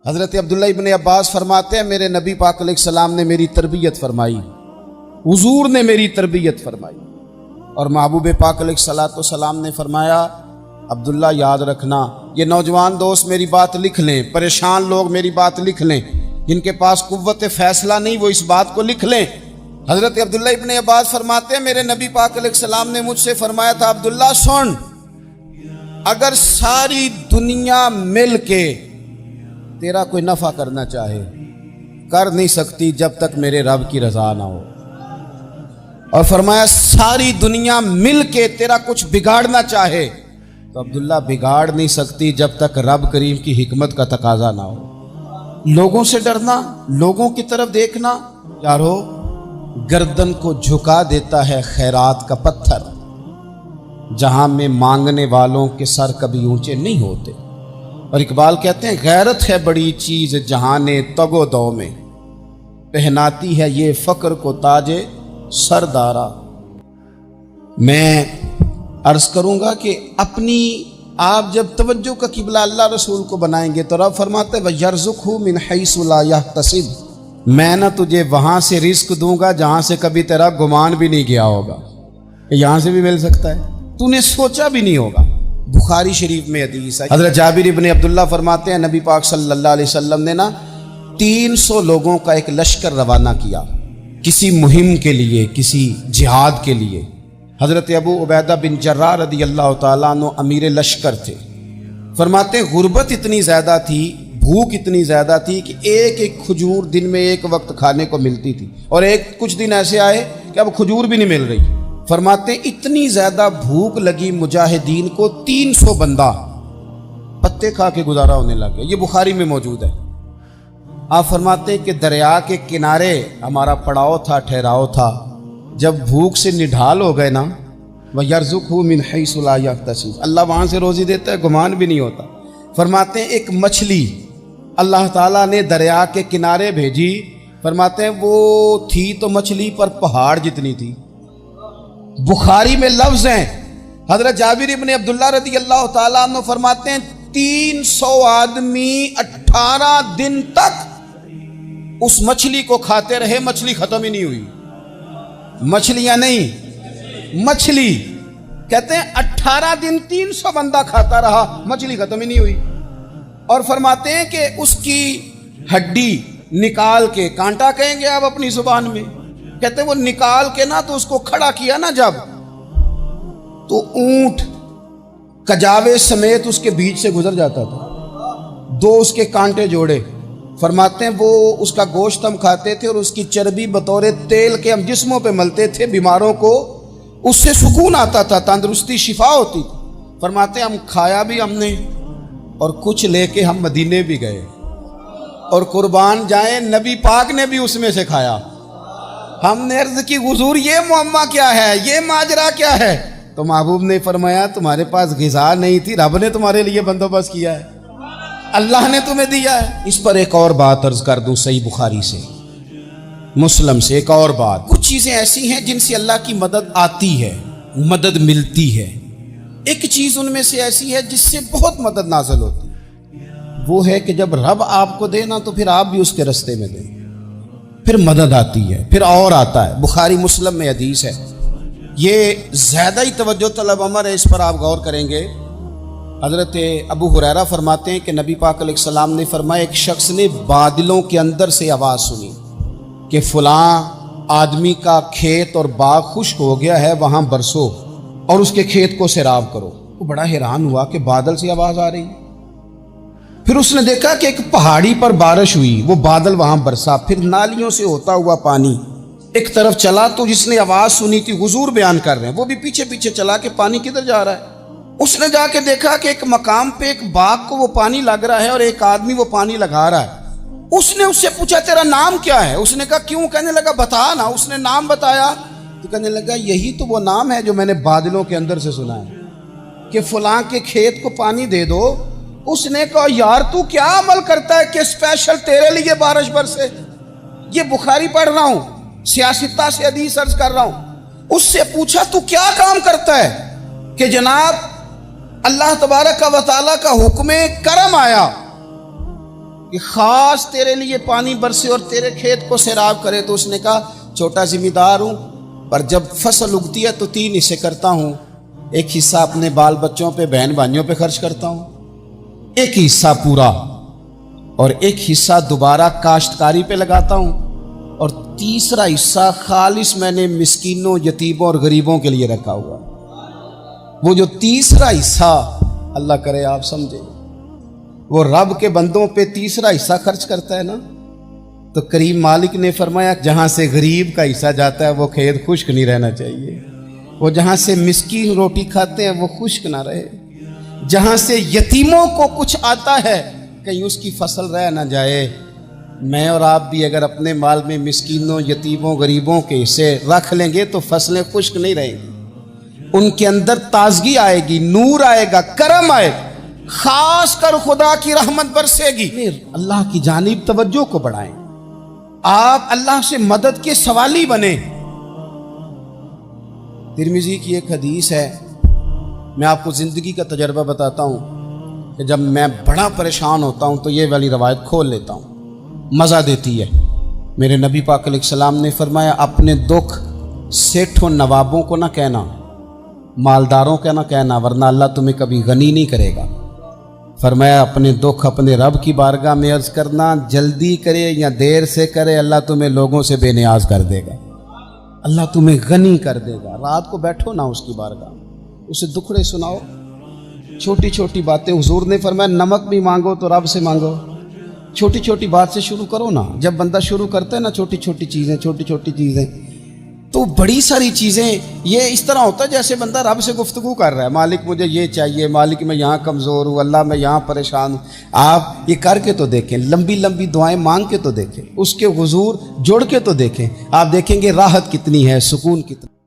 حضرت عبداللہ ابن عباس فرماتے ہیں میرے نبی پاک علیہ السلام نے میری تربیت فرمائی، حضور نے میری تربیت فرمائی، اور محبوب پاک علیہ السلام نے فرمایا عبداللہ یاد رکھنا، یہ نوجوان دوست میری بات لکھ لیں، پریشان لوگ میری بات لکھ لیں، جن کے پاس قوت فیصلہ نہیں وہ اس بات کو لکھ لیں۔ حضرت عبداللہ ابن عباس فرماتے ہیں میرے نبی پاک علیہ السلام نے مجھ سے فرمایا تھا عبداللہ سن، اگر ساری دنیا مل کے تیرا کوئی نفع کرنا چاہے کر نہیں سکتی جب تک میرے رب کی رضا نہ ہو، اور فرمایا ساری دنیا مل کے تیرا کچھ بگاڑنا چاہے تو عبداللہ بگاڑ نہیں سکتی جب تک رب کریم کی حکمت کا تقاضا نہ ہو۔ لوگوں سے ڈرنا، لوگوں کی طرف دیکھنا، یارو گردن کو جھکا دیتا ہے خیرات کا پتھر، جہاں میں مانگنے والوں کے سر کبھی اونچے نہیں ہوتے۔ اور اقبال کہتے ہیں غیرت ہے بڑی چیز جہان تگ و دو میں، پہناتی ہے یہ فقر کو تاج سردارا۔ میں عرض کروں گا کہ اپنی آپ جب توجہ کا قبلہ اللہ رسول کو بنائیں گے تو رب فرماتے ہیں وَيَرْزُقْهُ مِنْ حَيْثُ لَا يَحْتَسِبُ، میں نہ تجھے وہاں سے رزق دوں گا جہاں سے کبھی تیرا گمان بھی نہیں گیا ہوگا، یہاں سے بھی مل سکتا ہے، تو نے سوچا بھی نہیں ہوگا۔ بخاری شریف میں حدیث ہے، حضرت جابر ابن عبداللہ فرماتے ہیں نبی پاک صلی اللہ علیہ وسلم نے 300 لوگوں کا ایک لشکر روانہ کیا کسی مہم کے لیے، کسی جہاد کے لیے۔ حضرت ابو عبیدہ بن جراح رضی اللہ تعالیٰ عنہ امیر لشکر تھے۔ فرماتے ہیں غربت اتنی زیادہ تھی، بھوک اتنی زیادہ تھی کہ ایک ایک کھجور دن میں ایک وقت کھانے کو ملتی تھی، اور کچھ دن ایسے آئے کہ اب کھجور بھی نہیں مل رہی۔ فرماتے ہیں اتنی زیادہ بھوک لگی مجاہدین کو 300 بندہ پتے کھا کے گزارا ہونے لگے، یہ بخاری میں موجود ہے۔ آپ فرماتے ہیں کہ دریا کے کنارے ہمارا پڑاؤ تھا، ٹھہراؤ تھا، جب بھوک سے نڈھال ہو گئے نا وَيَرْزُقْهُ مِنْ حَيْثُ لَا يَحْتَسِبُ، اللہ وہاں سے روزی دیتا ہے گمان بھی نہیں ہوتا۔ فرماتے ہیں ایک مچھلی اللہ تعالیٰ نے دریا کے کنارے بھیجی، فرماتے ہیں وہ تھی تو مچھلی پر پہاڑ جتنی تھی۔ بخاری میں لفظ ہیں، حضرت جابر ابن عبداللہ رضی اللہ تعالیٰ عنہ فرماتے ہیں 300 آدمی 18 دن تک اس مچھلی کو کھاتے رہے، مچھلی ختم ہی نہیں ہوئی۔ مچھلیاں نہیں، مچھلی کہتے ہیں 18 دن 300 بندہ کھاتا رہا، مچھلی ختم ہی نہیں ہوئی۔ اور فرماتے ہیں کہ اس کی ہڈی نکال کے، کانٹا کہیں گے آپ اپنی زبان میں، کہتے ہیں وہ نکال کے نا تو اس کو کھڑا کیا نا جب، تو اونٹ کجاوے سمیت اس کے بیچ سے گزر جاتا تھا، 2 اس کے کانٹے جوڑے۔ فرماتے ہیں وہ اس کا گوشت ہم کھاتے تھے اور اس کی چربی بطور تیل کے ہم جسموں پہ ملتے تھے، بیماروں کو اس سے سکون آتا تھا، تندرستی شفا ہوتی تھی۔ فرماتے ہیں ہم کھایا بھی ہم نے، اور کچھ لے کے ہم مدینے بھی گئے، اور قربان جائیں نبی پاک نے بھی اس میں سے کھایا۔ ہم نے عرض کی حضور یہ معمہ کیا ہے، یہ ماجرا کیا ہے؟ تو محبوب نے فرمایا تمہارے پاس غذا نہیں تھی، رب نے تمہارے لیے بندوبست کیا ہے، اللہ نے تمہیں دیا ہے۔ اس پر ایک اور بات عرض کر دوں، صحیح بخاری سے، مسلم سے ایک اور بات، کچھ چیزیں ایسی ہیں جن سے اللہ کی مدد آتی ہے، مدد ملتی ہے۔ ایک چیز ان میں سے ایسی ہے جس سے بہت مدد نازل ہوتی ہے، وہ ہے کہ جب رب آپ کو دے نا تو پھر آپ بھی اس کے رستے میں دیں، پھر مدد آتی ہے، پھر اور آتا ہے۔ بخاری مسلم میں حدیث ہے، یہ زیادہ ہی توجہ طلب عمر ہے، اس پر آپ غور کریں گے۔ حضرت ابو ہریرہ فرماتے ہیں کہ نبی پاک علیہ السلام نے فرمایا ایک شخص نے بادلوں کے اندر سے آواز سنی کہ فلاں آدمی کا کھیت اور باغ خشک ہو گیا ہے، وہاں برسو اور اس کے کھیت کو سیراب کرو۔ وہ بڑا حیران ہوا کہ بادل سے آواز آ رہی۔ پھر اس نے دیکھا کہ ایک پہاڑی پر بارش ہوئی، وہ بادل وہاں برسا، پھر نالیوں سے ہوتا ہوا پانی ایک طرف چلا، تو جس نے آواز سنی تھی حضور بیان کر رہے ہیں، وہ بھی پیچھے پیچھے چلا کہ پانی کدھر جا رہا ہے۔ اس نے جا کے دیکھا کہ ایک مقام پہ ایک باغ کو وہ پانی لگ رہا ہے اور ایک آدمی وہ پانی لگا رہا ہے۔ اس نے اس سے پوچھا تیرا نام کیا ہے؟ اس نے کہا کیوں؟ کہنے لگا بتا نا۔ اس نے نام بتایا تو کہنے لگا یہی تو وہ نام ہے جو میں نے بادلوں کے اندر سے سنا ہے کہ فلاں کے کھیت کو پانی دے دو۔ اس نے کہا یار تو کیا عمل کرتا ہے کہ اسپیشل تیرے لیے بارش برسے؟ یہ بخاری پڑھ رہا ہوں، سیاستہ سے حدیث عرض کر رہا ہوں۔ اس سے پوچھا تو کیا کام کرتا ہے کہ جناب اللہ تبارک و تعالیٰ کا حکم کرم آیا کہ خاص تیرے لیے پانی برسے اور تیرے کھیت کو سیراب کرے؟ تو اس نے کہا چھوٹا ذمہ دار ہوں، پر جب فصل اگتی ہے تو 3 حصے کرتا ہوں، ایک حصہ اپنے بال بچوں پہ، بہن بھائیوں پہ خرچ کرتا ہوں، ایک حصہ پورا، اور ایک حصہ دوبارہ کاشتکاری پہ لگاتا ہوں، اور تیسرا حصہ خالص میں نے مسکینوں، یتیموں اور غریبوں کے لیے رکھا ہوا۔ وہ جو تیسرا حصہ، اللہ کرے آپ سمجھے، وہ رب کے بندوں پہ تیسرا حصہ خرچ کرتا ہے نا، تو کریم مالک نے فرمایا جہاں سے غریب کا حصہ جاتا ہے وہ کھیت خشک نہیں رہنا چاہیے، وہ جہاں سے مسکین روٹی کھاتے ہیں وہ خشک نہ رہے، جہاں سے یتیموں کو کچھ آتا ہے کہیں اس کی فصل رہ نہ جائے۔ میں اور آپ بھی اگر اپنے مال میں مسکینوں، یتیموں، غریبوں کے حصے رکھ لیں گے تو فصلیں خشک نہیں رہیں گی، ان کے اندر تازگی آئے گی، نور آئے گا، کرم آئے گا، خاص کر خدا کی رحمت برسے گی۔ اللہ کی جانب توجہ کو بڑھائیں، آپ اللہ سے مدد کے سوالی بنیں۔ ترمذی کی ایک حدیث ہے، میں آپ کو زندگی کا تجربہ بتاتا ہوں کہ جب میں بڑا پریشان ہوتا ہوں تو یہ والی روایت کھول لیتا ہوں، مزہ دیتی ہے۔ میرے نبی پاک علیہ السلام نے فرمایا اپنے دکھ سیٹھوں نوابوں کو نہ کہنا، مالداروں کا نہ کہنا، ورنہ اللہ تمہیں کبھی غنی نہیں کرے گا۔ فرمایا اپنے دکھ اپنے رب کی بارگاہ میں عرض کرنا، جلدی کرے یا دیر سے کرے اللہ تمہیں لوگوں سے بے نیاز کر دے گا، اللہ تمہیں غنی کر دے گا۔ رات کو بیٹھو نہ اس کی بارگاہ، اسے دکھڑے سناؤ، چھوٹی چھوٹی باتیں۔ حضور نے فرمایا نمک بھی مانگو تو رب سے مانگو، چھوٹی چھوٹی بات سے شروع کرو نا۔ جب بندہ شروع کرتا ہے نا چھوٹی چھوٹی چیزیں تو بڑی ساری چیزیں، یہ اس طرح ہوتا ہے جیسے بندہ رب سے گفتگو کر رہا ہے، مالک مجھے یہ چاہیے، مالک میں یہاں کمزور ہوں، اللہ میں یہاں پریشان ہوں۔ آپ یہ کر کے تو دیکھیں، لمبی لمبی دعائیں مانگ کے تو دیکھیں، اس کے حضور جوڑ کے تو دیکھیں، آپ دیکھیں گے راحت کتنی ہے، سکون کتنا۔